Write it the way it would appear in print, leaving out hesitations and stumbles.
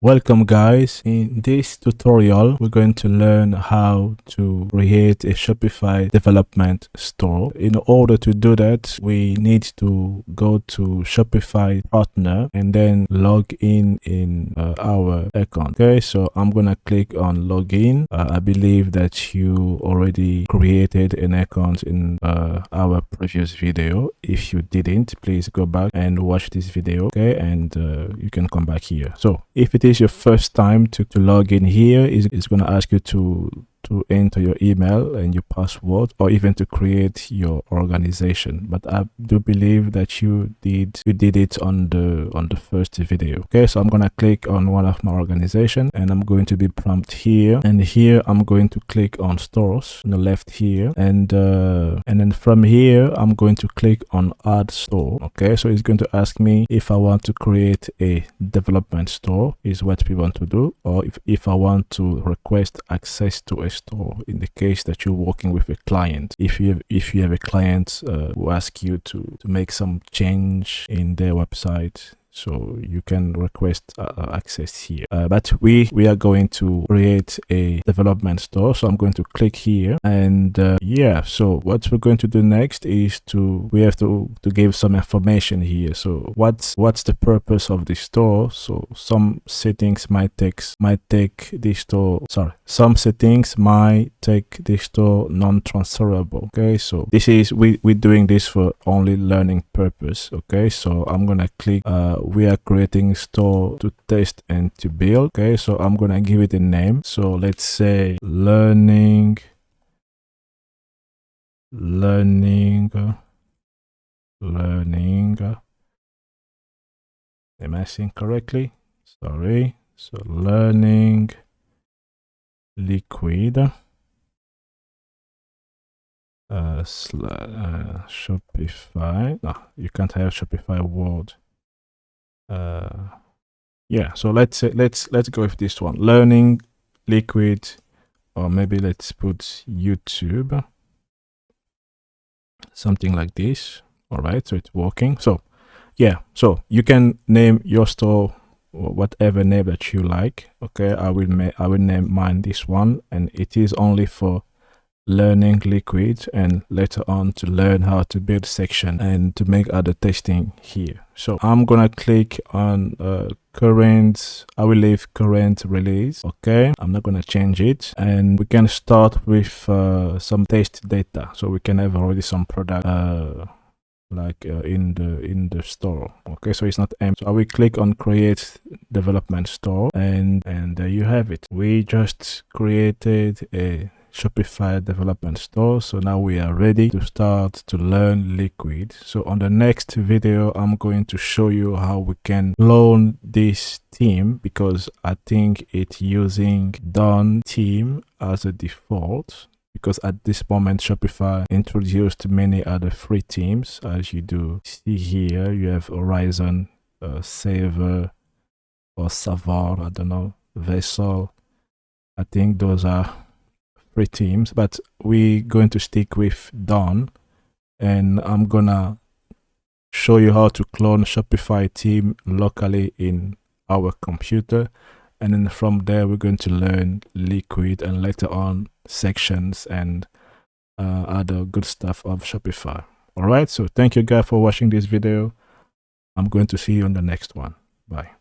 Welcome guys. In this tutorial, we're going to learn how to create a Shopify development store. In order to do that, we need to go to Shopify partner and then log in our account. Okay, so I'm gonna click on login. I believe that you already created an account in our previous video. If you didn't, please go back and watch this video. Okay, and you can come back here. So if it is your first time to log in here, it's going to ask you to enter your email and your password, or even to create your organization. But I do believe that you did it on the first video. Okay, so I'm gonna click on one of my organization and I'm going to be prompt here, and here I'm going to click on stores on the left here, and then from here I'm going to click on add store. Okay, so it's going to ask me if I want to create a development store, is what we want to do, or if I want to request access to a store in the case that you're working with a client. If you have a client who asks you to make some change in their website, so you can request access here. But we are going to create a development store, so I'm going to click here, and yeah, so what we're going to do next is we have to give some information here. So what's the purpose of the store? So some settings might take this store, some settings might take this store non-transferable. Okay, so this is we're doing this for only learning purpose. Okay, so I'm gonna click we are creating store to test and to build. Okay, so I'm gonna give it a name. So let's say learning. Am I saying correctly? Sorry. So learning liquid Shopify. No, you can't have Shopify word. Yeah, so let's go with this one, learning liquid, or maybe let's put YouTube, something like this. All right, so it's working. So yeah, so you can name your store whatever name that you like. Okay, I will name mine this one, and it is only for learning liquid, and later on to learn how to build section and to make other testing here. So I'm gonna click on current. I will leave current release. Okay, I'm not gonna change it, and we can start with some test data, so we can have already some product like in the store. Okay, so it's not empty. So I will click on create development store, and there you have it. We just created a Shopify development store. So now we are ready to start to learn liquid. So on the next video, I'm going to show you how we can clone this theme, because I think it's using done theme as a default, because at this moment Shopify introduced many other free themes. As you do see here, you have Horizon, Saver, or Savar, I don't know, Vessel. I think those are free themes, but we're going to stick with Dawn, and I'm gonna show you how to clone Shopify theme locally in our computer, and then from there we're going to learn liquid, and later on sections and other good stuff of Shopify. All right, so thank you guys for watching this video. I'm going to see you on the next one. Bye.